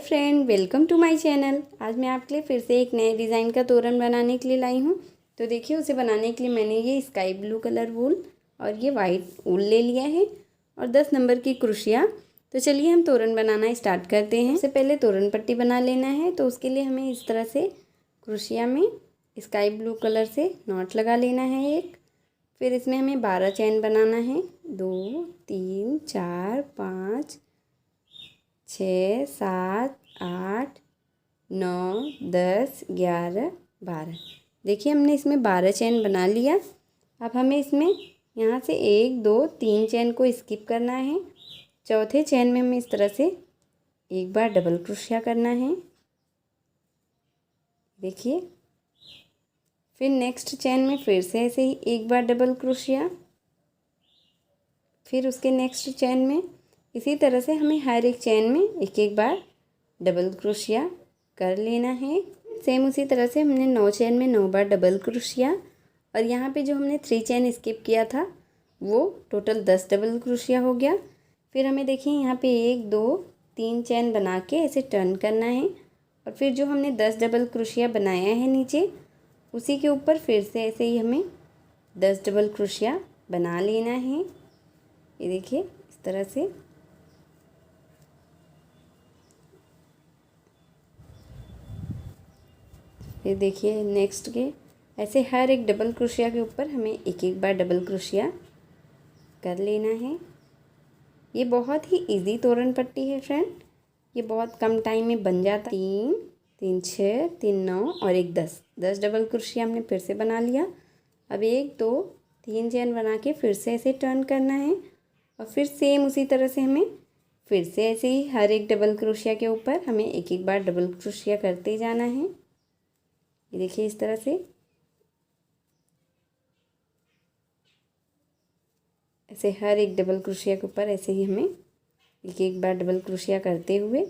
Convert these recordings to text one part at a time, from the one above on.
Friend, welcome to my channel. आज मैं आपके लिए फिर से एक नए डिज़ाइन का तोरण बनाने के लिए लाई हूँ। तो देखिए, उसे बनाने के लिए मैंने ये स्काई ब्लू कलर वूल और ये वाइट वूल ले लिया है और 10 नंबर की क्रोशिया। तो चलिए हम तोरण बनाना स्टार्ट करते हैं। सबसे पहले तोरण पट्टी बना लेना है। तो उसके लिए हमें इस तरह से क्रोशिया में स्काई ब्लू कलर से नॉट लगा लेना है एक। फिर इसमें हमें 12 चैन बनाना है। 2 3 4 5 6 7 8 9 10 11 12। देखिए, हमने इसमें 12 चैन बना लिया। अब हमें इसमें यहाँ से 1 2 3 चैन को स्किप करना है। चौथे चैन में हमें इस तरह से एक बार डबल क्रोशिया करना है। देखिए, फिर नेक्स्ट चैन में फिर से ऐसे ही एक बार डबल क्रोशिया। फिर उसके नेक्स्ट चैन में इसी तरह से हमें हर एक चैन में एक एक बार डबल क्रोशिया कर लेना है। सेम उसी तरह से हमने 9 चैन में 9 बार डबल क्रोशिया और यहाँ पे जो हमने 3 चैन स्किप किया था वो टोटल 10 डबल क्रोशिया हो गया। फिर हमें देखिए यहाँ पे 1 2 3 चैन बना के ऐसे टर्न करना है और फिर जो हमने 10 डबल क्रोशिया बनाया है नीचे, उसी के ऊपर फिर से ऐसे ही हमें 10 डबल क्रोशिया बना लेना है। ये देखिए इस तरह से। फिर देखिए नेक्स्ट के ऐसे हर एक डबल क्रोशिया के ऊपर हमें एक एक बार डबल क्रोशिया कर लेना है। ये बहुत ही इजी तोरण पट्टी है फ्रेंड। ये बहुत कम टाइम में बन जाता है। 3 3 6 3 9 और एक 10 डबल क्रोशिया हमने फिर से बना लिया। अब 1 2 3 चैन बना के फिर से ऐसे टर्न करना है और फिर सेम उसी तरह से हमें फिर से ऐसे ही हर एक डबल क्रोशिया के ऊपर हमें एक एक बार डबल क्रोशिया करते जाना है। ये देखिए इस तरह से ऐसे हर एक डबल क्रोशिया के ऊपर ऐसे ही हमें एक एक बार डबल क्रोशिया करते हुए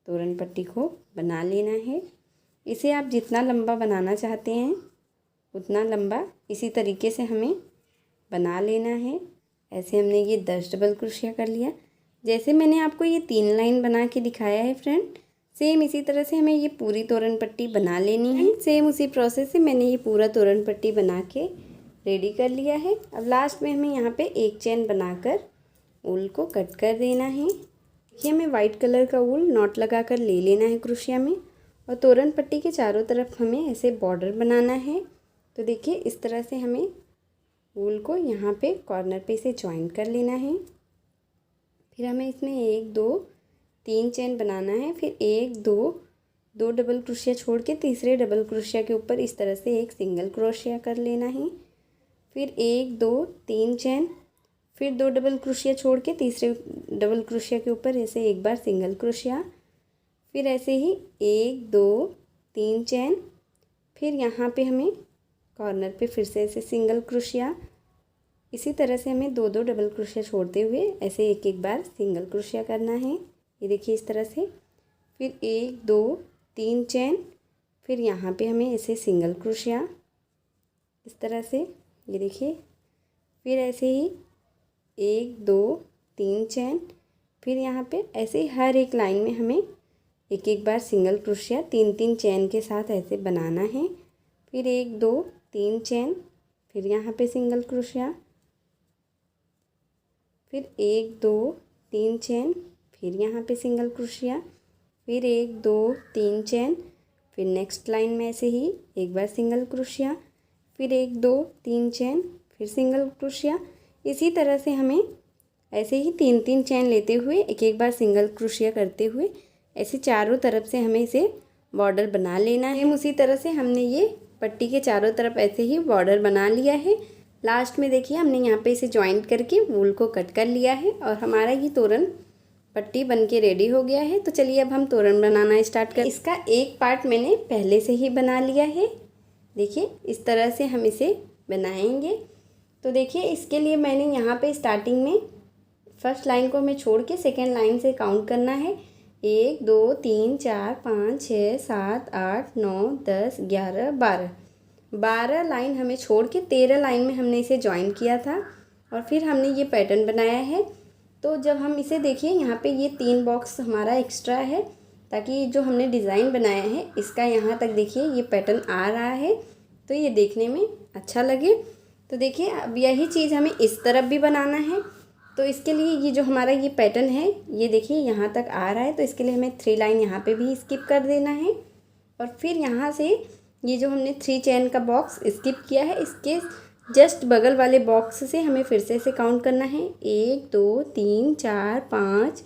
तोरण पट्टी को बना लेना है। इसे आप जितना लंबा बनाना चाहते हैं उतना लंबा इसी तरीके से हमें बना लेना है। ऐसे हमने ये 10 डबल क्रोशिया कर लिया। जैसे मैंने आपको ये 3 लाइन बना के दिखाया है फ्रेंड, सेम इसी तरह से हमें ये पूरी तोरण पट्टी बना लेनी है। सेम उसी प्रोसेस से मैंने ये पूरा तोरण पट्टी बना के रेडी कर लिया है। अब लास्ट में हमें यहाँ पे एक चैन बनाकर ऊल को कट कर देना है। देखिए, हमें वाइट कलर का ऊल नॉट लगा कर ले लेना है क्रोशिया में और तोरण पट्टी के चारों तरफ हमें ऐसे बॉर्डर बनाना है। तो देखिए इस तरह से हमें ऊल को यहाँ पे कॉर्नर पे से ज्वाइन कर लेना है। फिर हमें इसमें 1 2 3 चैन बनाना है। फिर 1 2 2 डबल क्रोशिया छोड़ के तीसरे डबल क्रोशिया के ऊपर इस तरह से एक सिंगल क्रोशिया कर लेना है। फिर 1 2 3 चैन, फिर 2 डबल क्रोशिया छोड़ के तीसरे डबल क्रोशिया के ऊपर ऐसे एक बार सिंगल क्रोशिया। फिर ऐसे ही 1 2 3 चैन, फिर यहाँ पे हमें कॉर्नर पे फिर से ऐसे सिंगल क्रोशिया। इसी तरह से हमें 2 2 डबल क्रोशिया छोड़ते हुए ऐसे एक एक बार सिंगल क्रोशिया करना है। ये देखिए इस तरह से। फिर 1 2 3 चैन, फिर यहाँ पे हमें ऐसे सिंगल क्रोशिया इस तरह से। ये देखिए, फिर ऐसे ही 1 2 3 चैन, फिर यहाँ पे ऐसे ही हर एक लाइन में हमें एक एक बार सिंगल क्रोशिया 3 3 चैन के साथ ऐसे बनाना है। फिर 1 2 3 चैन, फिर यहाँ पे सिंगल क्रोशिया। फिर 1 2 3 चैन, फिर यहाँ पे सिंगल क्रोशिया। फिर 1 2 3 चैन, फिर नेक्स्ट लाइन में ऐसे ही एक बार सिंगल क्रोशिया। फिर 1 2 3 चैन, फिर सिंगल क्रोशिया। इसी तरह से हमें ऐसे ही 3 3 चैन लेते हुए एक एक बार सिंगल क्रोशिया करते हुए ऐसे चारों तरफ से हमें इसे बॉर्डर बना लेना है। उसी तरह से हमने ये पट्टी के चारों तरफ ऐसे ही बॉर्डर बना लिया है। लास्ट में देखिए हमने यहाँ पे इसे जॉइंट करके वूल को कट कर लिया है और हमारा ये तोरण पट्टी बनके रेडी हो गया है। तो चलिए अब हम तोरण बनाना स्टार्ट करें। इसका एक पार्ट मैंने पहले से ही बना लिया है। देखिए इस तरह से हम इसे बनाएंगे। तो देखिए, इसके लिए मैंने यहाँ पे स्टार्टिंग में फर्स्ट लाइन को हमें छोड़ के सेकेंड लाइन से काउंट करना है। 1 2 3 4 5 6 7 8 9 10 11 12 लाइन हमें छोड़ के 13 लाइन में हमने इसे ज्वाइन किया था और फिर हमने ये पैटर्न बनाया है। तो जब हम इसे देखिए यहाँ पे ये 3 बॉक्स हमारा एक्स्ट्रा है, ताकि जो हमने डिज़ाइन बनाया है इसका यहाँ तक देखिए ये पैटर्न आ रहा है, तो ये देखने में अच्छा लगे। तो देखिए अब यही चीज़ हमें इस तरफ भी बनाना है, तो इसके लिए ये जो हमारा ये पैटर्न है ये देखिए यहाँ तक आ रहा है, तो इसके लिए हमें 3 लाइन यहाँ पे भी स्किप कर देना है। और फिर यहाँ से ये जो हमने 3 चेन का बॉक्स स्किप किया है इसके जस्ट बगल वाले बॉक्स से हमें फिर से ऐसे काउंट करना है 1 2 3 4 5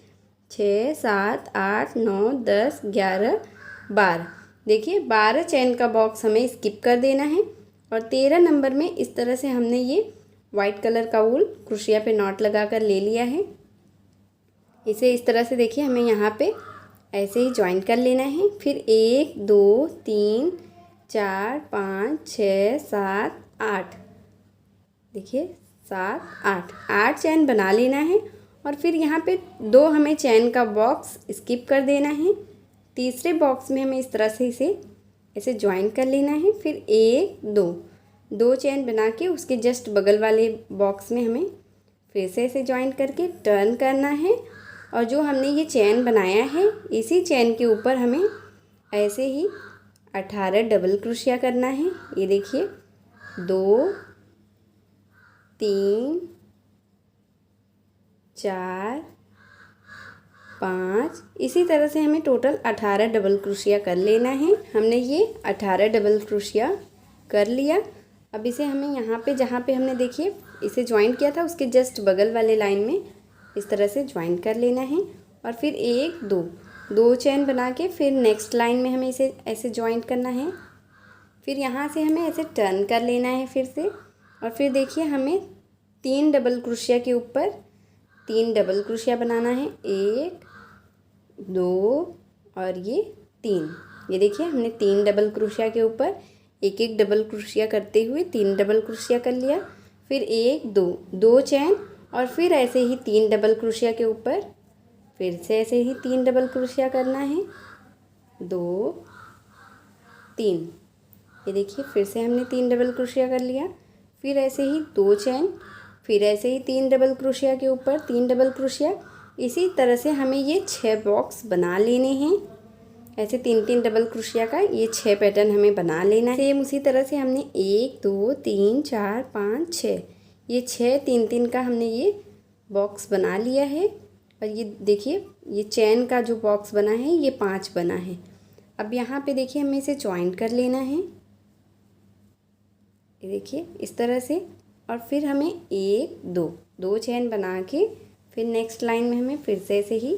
6 7 8 9 10 11 12। देखिए 12 चेन का बॉक्स हमें स्किप कर देना है। और 13 नंबर में इस तरह से हमने ये वाइट कलर का वूल क्रोशिया पे नॉट लगा कर ले लिया है। इसे इस तरह से देखिए हमें यहाँ पे ऐसे ही ज्वाइन कर लेना है। फिर 1 2 3 4 5 6 7 8, देखिए 7 8 चैन बना लेना है। और फिर यहाँ पे 2 हमें चैन का बॉक्स स्किप कर देना है। तीसरे बॉक्स में हमें इस तरह से इसे ऐसे ज्वाइन कर लेना है। फिर 1 2 चैन बना के उसके जस्ट बगल वाले बॉक्स में हमें फिर से ऐसे ज्वाइन करके टर्न करना है। और जो हमने ये चैन बनाया है इसी चैन के ऊपर हमें ऐसे ही 18 डबल क्रोशिया करना है। ये देखिए 2 3 4 5, इसी तरह से हमें टोटल 18 डबल क्रोशिया कर लेना है। हमने ये 18 डबल क्रोशिया कर लिया। अब इसे हमें यहाँ पे जहाँ पे हमने देखिए इसे ज्वाइन किया था उसके जस्ट बगल वाले लाइन में इस तरह से ज्वाइन कर लेना है। और फिर 1 2 चैन बना के फिर नेक्स्ट लाइन में हमें इसे ऐसे ज्वाइन करना है। फिर यहाँ से हमें ऐसे टर्न कर लेना है फिर से। और फिर देखिए हमें 3 डबल क्रोशिया के ऊपर 3 डबल क्रोशिया बनाना है, 1 2 और ये 3। ये देखिए हमने 3 डबल क्रोशिया के ऊपर एक एक डबल क्रोशिया करते हुए 3 डबल क्रोशिया कर लिया। फिर 1 2 चैन और फिर ऐसे ही 3 डबल क्रोशिया के ऊपर फिर से ऐसे ही 3 डबल क्रोशिया करना है, 2 3। ये देखिए फिर से हमने 3 डबल क्रोशिया कर लिया। फिर ऐसे ही 2 चैन, फिर ऐसे ही 3 डबल क्रोशिया के ऊपर 3 डबल क्रोशिया। इसी तरह से हमें ये 6 बॉक्स बना लेने हैं। ऐसे 3 डबल क्रोशिया का ये 6 पैटर्न हमें बना लेना है। सेम उसी तरह से हमने 1 2 3 4 5 6 ये 6 3 का हमने ये बॉक्स बना लिया है। और ये देखिए ये चैन का जो बॉक्स बना है ये 5 बना है। अब यहाँ पे देखिए हमें इसे ज्वाइन कर लेना है, ये देखिए इस तरह से। और फिर हमें 1 2 चैन बना के फिर नेक्स्ट लाइन में हमें फिर से ऐसे ही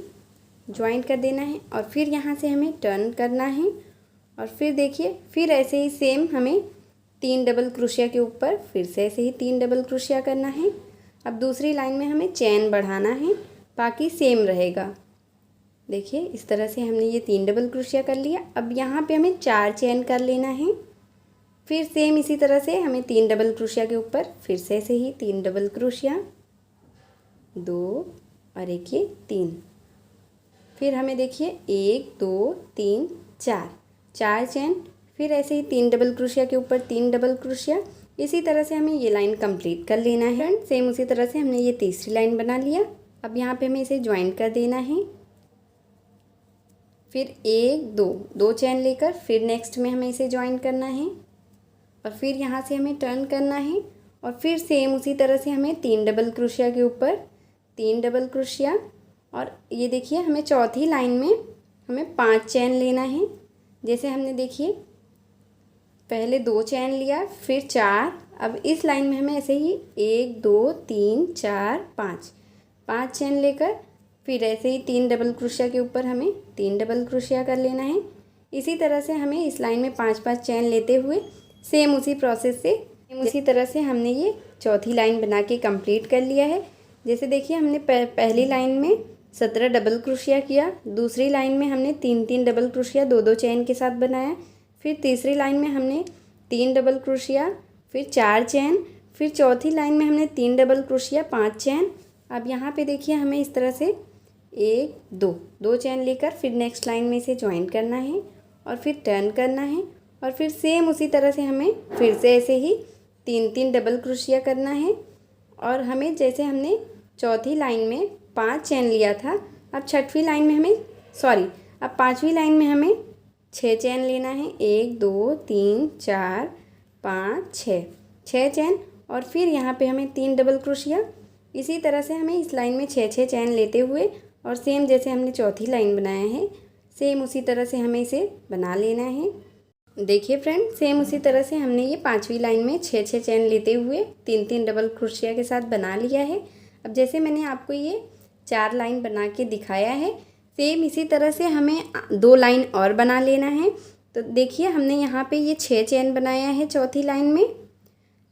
ज्वाइन कर देना है। और फिर यहाँ से हमें टर्न करना है। और फिर देखिए फिर ऐसे ही सेम हमें 3 डबल क्रोशिया के ऊपर फिर से ऐसे ही 3 डबल क्रोशिया करना है। अब दूसरी लाइन में हमें चैन बढ़ाना है, बाकी सेम रहेगा। देखिए इस तरह से हमने ये 3 डबल क्रोशिया कर लिया। अब यहाँ पे हमें 4 चैन कर लेना है। फिर सेम इसी तरह से हमें 3 डबल क्रोशिया के ऊपर फिर से ऐसे ही 3 डबल क्रोशिया, 2 और एक ये 3। फिर हमें देखिए 1 2 3 4 चैन, फिर ऐसे ही 3 डबल क्रोशिया के ऊपर 3 डबल क्रोशिया। इसी तरह से हमें ये लाइन कंप्लीट कर लेना है। सेम उसी तरह से हमने ये तीसरी लाइन बना लिया। अब यहाँ पे हमें इसे ज्वाइन कर देना है। फिर 1 2 चैन लेकर फिर नेक्स्ट में हमें इसे ज्वाइन करना है। और फिर यहाँ से हमें टर्न करना है। और फिर सेम उसी तरह से हमें 3 डबल क्रोशिया के ऊपर 3 डबल क्रोशिया। और ये देखिए हमें चौथी लाइन में हमें 5 चैन लेना है। जैसे हमने देखिए पहले 2 चैन लिया फिर 4, अब इस लाइन में हमें ऐसे ही 1 2 3 4 5 चैन लेकर फिर ऐसे ही 3 डबल क्रोशिया के ऊपर हमें 3 डबल क्रोशिया कर लेना है। इसी तरह से हमें इस लाइन में 5 चैन लेते हुए सेम उसी प्रोसेस से उसी तरह से हमने ये चौथी लाइन बना के कंप्लीट कर लिया है। जैसे देखिए हमने पहली लाइन में 17 डबल क्रोशिया किया, दूसरी लाइन में हमने 3 डबल क्रोशिया 2 चैन के साथ बनाया। फिर तीसरी लाइन में हमने 3 डबल क्रोशिया, फिर 4 चैन, फिर चौथी लाइन में हमने 3 डबल क्रोशिया 5 चैन। अब यहाँ पे देखिए हमें इस तरह से 1 2 चैन लेकर फिर नेक्स्ट लाइन में इसे ज्वाइन करना है और फिर टर्न करना है। और फिर सेम उसी तरह से हमें फिर से ऐसे ही 3 डबल क्रोशिया करना है। और हमें जैसे हमने चौथी लाइन में 5 चैन लिया था, अब छठवीं लाइन में हमें अब पांचवी लाइन में हमें 6 चेन लेना है, 1 2 3 4 5 6 चेन, और फिर यहाँ पे हमें 3 डबल क्रोशिया। इसी तरह से हमें इस लाइन में 6 चेन लेते हुए, और सेम जैसे हमने चौथी लाइन बनाया है सेम उसी तरह से हमें इसे बना लेना है। देखिए फ्रेंड, सेम उसी तरह से हमने ये पांचवी लाइन में 6 चेन लेते हुए 3 डबल क्रोशिया के साथ बना लिया है। अब जैसे मैंने आपको ये 4 लाइन बना के दिखाया है, सेम इसी तरह से हमें 2 लाइन और बना लेना है। तो देखिए हमने यहाँ पे ये 6 चेन बनाया है चौथी लाइन में,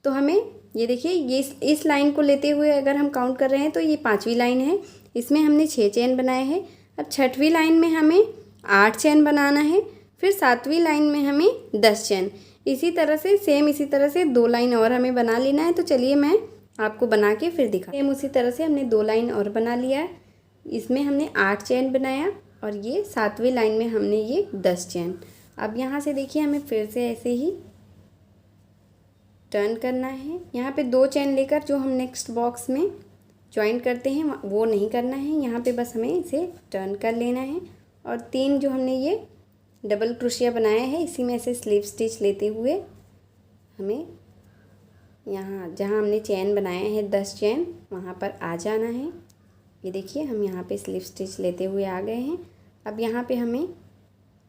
तो हमें ये देखिए ये इस लाइन को लेते हुए अगर हम काउंट कर रहे हैं तो ये पांचवी लाइन है, इसमें हमने 6 चेन बनाए हैं। अब छठवीं लाइन में हमें 8 चेन बनाना है, फिर सातवीं लाइन में हमें 10 चेन। इसी तरह से सेम इसी तरह से 2 लाइन और हमें बना लेना है। तो चलिए मैं आपको बना के फिर दिखा। सेम उसी तरह से हमने 2 लाइन और बना लिया, इसमें हमने 8 चेन बनाया, और ये सातवीं लाइन में हमने ये 10 चेन। अब यहाँ से देखिए हमें फिर से ऐसे ही टर्न करना है। यहाँ पे 2 चेन लेकर जो हम नेक्स्ट बॉक्स में ज्वाइन करते हैं वो नहीं करना है, यहाँ पे बस हमें इसे टर्न कर लेना है। और 3 जो हमने ये डबल क्रोशिया बनाया है इसी में ऐसे स्लिप स्टिच लेते हुए हमें यहाँ जहाँ हमने चेन बनाया है 10 चेन वहाँ पर आ जाना है। ये देखिए हम यहाँ पे स्लिप स्टिच लेते हुए आ गए हैं। अब यहाँ पे हमें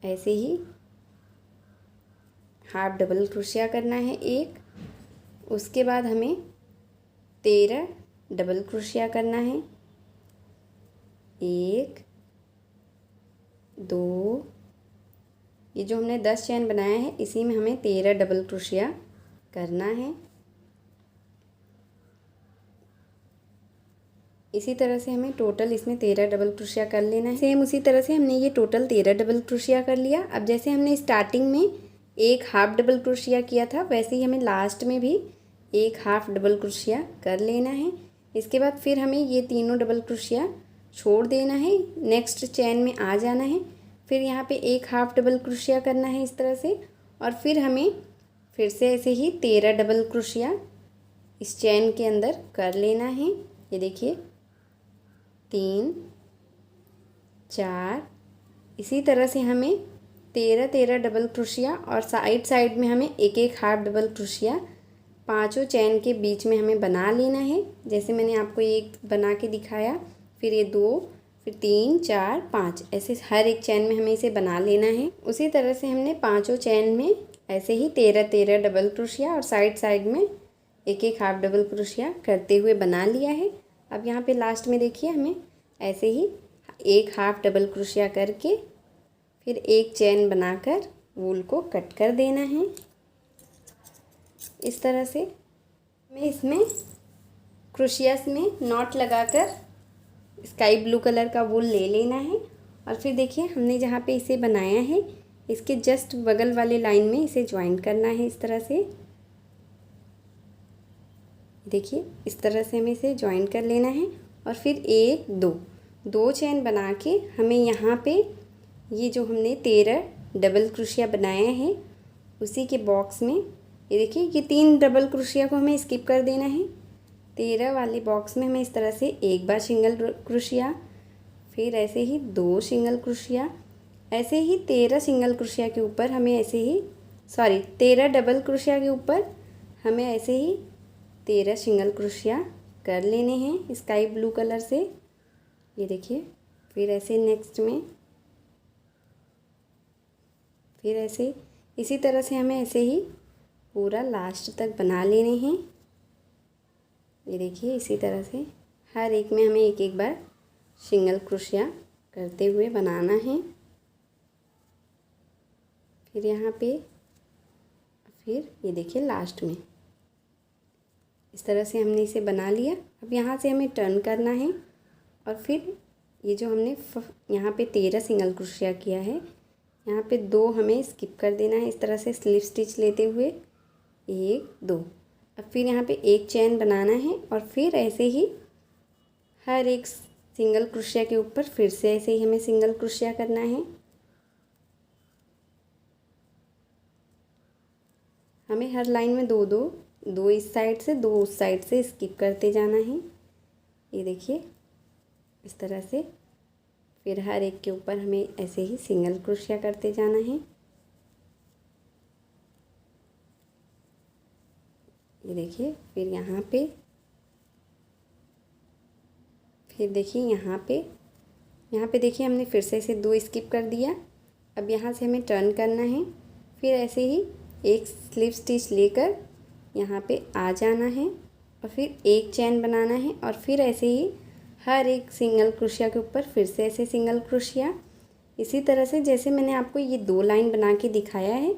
ऐसे ही हाफ डबल क्रोशिया करना है एक, उसके बाद हमें 13 डबल क्रोशिया करना है, 1 2, ये जो हमने 10 चेन बनाया है इसी में हमें 13 डबल क्रोशिया करना है। इसी तरह से हमें टोटल इसमें 13 डबल क्रोशिया कर लेना है। सेम उसी तरह से हमने ये टोटल 13 डबल क्रोशिया कर लिया। अब जैसे हमने स्टार्टिंग में एक हाफ डबल क्रोशिया किया था वैसे ही हमें लास्ट में भी एक हाफ डबल क्रोशिया कर लेना है। इसके बाद फिर हमें ये तीनों डबल क्रोशिया छोड़ देना है, नेक्स्ट चेन में आ जाना है, फिर यहाँ पे एक हाफ डबल क्रोशिया करना है इस तरह से, और फिर हमें फिर से ऐसे ही 13 डबल क्रोशिया इस चेन के अंदर कर लेना है। ये देखिए 3 4, इसी तरह से हमें 13 डबल क्रोशिया, और साइड साइड में हमें एक एक हाफ डबल क्रोशिया पांचों चेन के बीच में हमें बना लेना है। जैसे मैंने आपको एक बना के दिखाया, फिर ये 2, फिर 3 4 5, ऐसे हर एक चेन में हमें इसे बना लेना है। उसी तरह से हमने पांचों चेन में ऐसे ही 13 डबल क्रोशिया और साइड साइड में एक एक हाफ डबल क्रोशिया करते हुए बना लिया है। अब यहाँ पे लास्ट में देखिए हमें ऐसे ही एक हाफ डबल क्रोशिया करके फिर एक चेन बनाकर वूल को कट कर देना है। इस तरह से हमें इसमें क्रोशियास में नॉट लगाकर स्काई ब्लू कलर का वूल ले लेना है। और फिर देखिए हमने जहाँ पे इसे बनाया है इसके जस्ट बगल वाले लाइन में इसे ज्वाइन करना है इस तरह से। देखिए इस तरह से हमें इसे ज्वाइन कर लेना है, और फिर 1 2 चेन बना के हमें यहाँ पे ये जो हमने 13 डबल क्रोशिया बनाया है उसी के बॉक्स में, ये देखिए ये 3 डबल क्रोशिया को हमें स्किप कर देना है। 13 वाले बॉक्स में हमें इस तरह से एक बार सिंगल क्रोशिया, फिर ऐसे ही 2 सिंगल क्रोशिया, ऐसे ही 13 सिंगल क्रोशिया के ऊपर हमें ऐसे ही 13 डबल क्रोशिया के ऊपर हमें ऐसे ही 13 सिंगल क्रोशिया कर लेने हैं स्काई ब्लू कलर से। ये देखिए फिर ऐसे नेक्स्ट में फिर ऐसे इसी तरह से हमें ऐसे ही पूरा लास्ट तक बना लेने हैं। ये देखिए इसी तरह से हर एक में हमें एक एक बार सिंगल क्रोशिया करते हुए बनाना है। फिर यहाँ पे फिर ये देखिए लास्ट में इस तरह से हमने इसे बना लिया। अब यहाँ से हमें टर्न करना है, और फिर ये जो हमने यहाँ पे 13 सिंगल क्रोशिया किया है यहाँ पे 2 हमें स्किप कर देना है इस तरह से स्लिप स्टिच लेते हुए 1 2। अब फिर यहाँ पे एक चेन बनाना है, और फिर ऐसे ही हर एक सिंगल क्रोशिया के ऊपर फिर से ऐसे ही हमें सिंगल क्रोशिया करना है। हमें हर लाइन में 2 इस साइड से 2 उस साइड से स्किप करते जाना है। ये देखिए इस तरह से फिर हर एक के ऊपर हमें ऐसे ही सिंगल क्रोशिया करते जाना है। ये देखिए, फिर यहाँ पे, फिर देखिए यहाँ पे देखिए हमने फिर से इसे 2 स्किप कर दिया। अब यहाँ से हमें टर्न करना है, फिर ऐसे ही एक स्लिप स्टिच लेकर यहाँ पे आ जाना है और फिर एक चैन बनाना है और फिर ऐसे ही हर एक सिंगल क्रोशिया के ऊपर फिर से ऐसे सिंगल क्रोशिया। इसी तरह से जैसे मैंने आपको ये 2 लाइन बना के दिखाया है,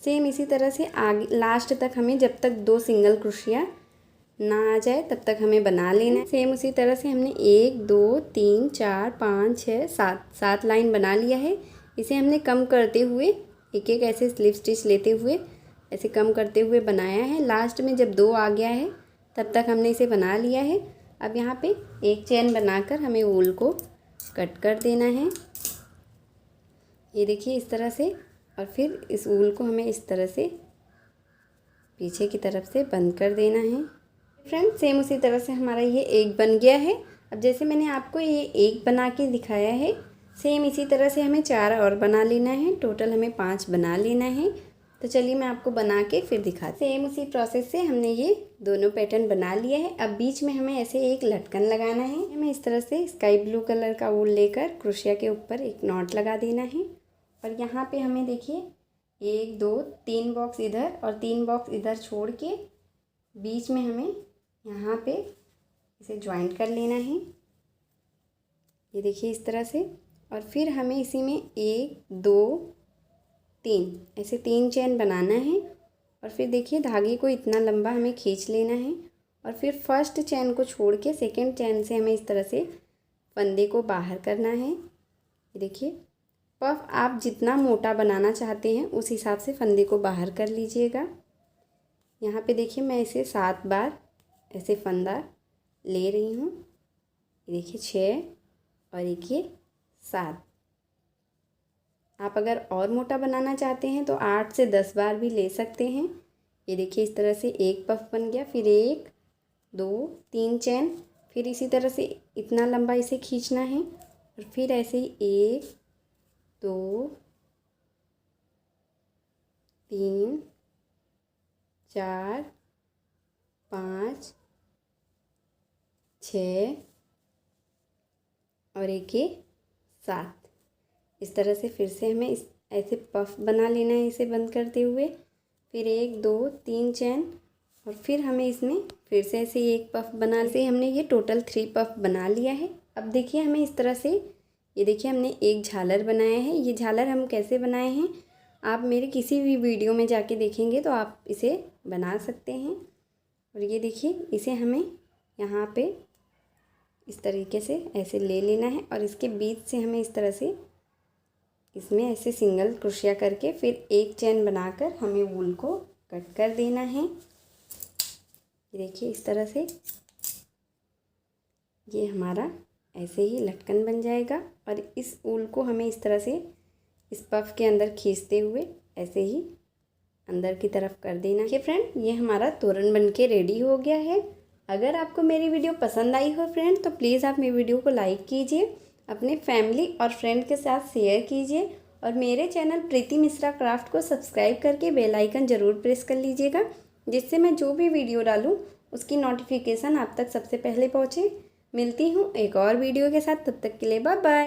सेम इसी तरह से आगे लास्ट तक हमें जब तक 2 सिंगल क्रोशिया ना आ जाए तब तक हमें बना लेना है। सेम उसी तरह से हमने 1 2 3 4 5 6 7 लाइन बना लिया है। इसे हमने कम करते हुए एक एक ऐसे स्लिप स्टिच लेते हुए ऐसे कम करते हुए बनाया है। लास्ट में जब 2 आ गया है तब तक हमने इसे बना लिया है। अब यहाँ पे एक चेन बनाकर हमें वूल को कट कर देना है। ये देखिए इस तरह से, और फिर इस वूल को हमें इस तरह से पीछे की तरफ से बंद कर देना है। फ्रेंड्स सेम उसी तरह से हमारा ये एक बन गया है। अब जैसे मैंने आपको ये एक बना के दिखाया है, सेम इसी तरह से हमें 4 और बना लेना है। टोटल हमें 5 बना लेना है। तो चलिए मैं आपको बना के फिर दिखाती हूँ। सेम उसी प्रोसेस से हमने ये दोनों पैटर्न बना लिया है। अब बीच में हमें ऐसे एक लटकन लगाना है। हमें इस तरह से स्काई ब्लू कलर का वूल लेकर क्रोशिया के ऊपर एक नॉट लगा देना है। और यहाँ पे हमें देखिए 1 2 3 बॉक्स इधर और 3 बॉक्स इधर छोड़ के बीच में हमें यहाँ पे इसे ज्वाइंट कर लेना है। ये देखिए इस तरह से, और फिर हमें इसी में 1 2 3 ऐसे 3 चेन बनाना है। और फिर देखिए धागे को इतना लंबा हमें खींच लेना है और फिर फर्स्ट चेन को छोड़ के सेकेंड चेन से हमें इस तरह से फंदे को बाहर करना है। ये देखिए, पफ आप जितना मोटा बनाना चाहते हैं उस हिसाब से फंदे को बाहर कर लीजिएगा। यहाँ पे देखिए मैं इसे 7 बार ऐसे फंदा ले रही हूँ। ये देखिए 6 और एक ये 7। आप अगर और मोटा बनाना चाहते हैं तो 8 से 10 बार भी ले सकते हैं। ये देखिए इस तरह से एक पफ बन गया। फिर 1 2 3 चेन, फिर इसी तरह से इतना लंबा इसे खींचना है और फिर ऐसे ही 1 2 3 4 5 6 और एक ये 7। इस तरह से फिर से हमें इस ऐसे पफ बना लेना है इसे बंद करते हुए। फिर 1 2 3 चेन और फिर हमें इसमें फिर से ऐसे एक पफ बना से हमने ये टोटल 3 पफ बना लिया है। अब देखिए हमें इस तरह से, ये देखिए हमने एक झालर बनाया है। ये झालर हम कैसे बनाए हैं आप मेरे किसी भी वीडियो में जाके देखेंगे तो आप इसे बना सकते हैं। और ये देखिए इसे हमें यहाँ पे इस तरीके से ऐसे ले लेना है और इसके बीच से हमें इस तरह से इसमें ऐसे सिंगल क्रोशिया करके फिर एक चेन बनाकर हमें वूल को कट कर देना है। ये देखिए इस तरह से ये हमारा ऐसे ही लटकन बन जाएगा और इस वूल को हमें इस तरह से इस पफ के अंदर खींचते हुए ऐसे ही अंदर की तरफ कर देना है। फ्रेंड ये हमारा तोरण बनके रेडी हो गया है। अगर आपको मेरी वीडियो पसंद आई हो फ्रेंड तो प्लीज़ आप मेरी वीडियो को लाइक कीजिए, अपने फैमिली और फ्रेंड के साथ शेयर कीजिए और मेरे चैनल प्रीति मिश्रा क्राफ्ट को सब्सक्राइब करके बेल आइकन ज़रूर प्रेस कर लीजिएगा, जिससे मैं जो भी वीडियो डालूँ उसकी नोटिफिकेशन आप तक सबसे पहले पहुँचे। मिलती हूँ एक और वीडियो के साथ, तब तक के लिए बाय बाय।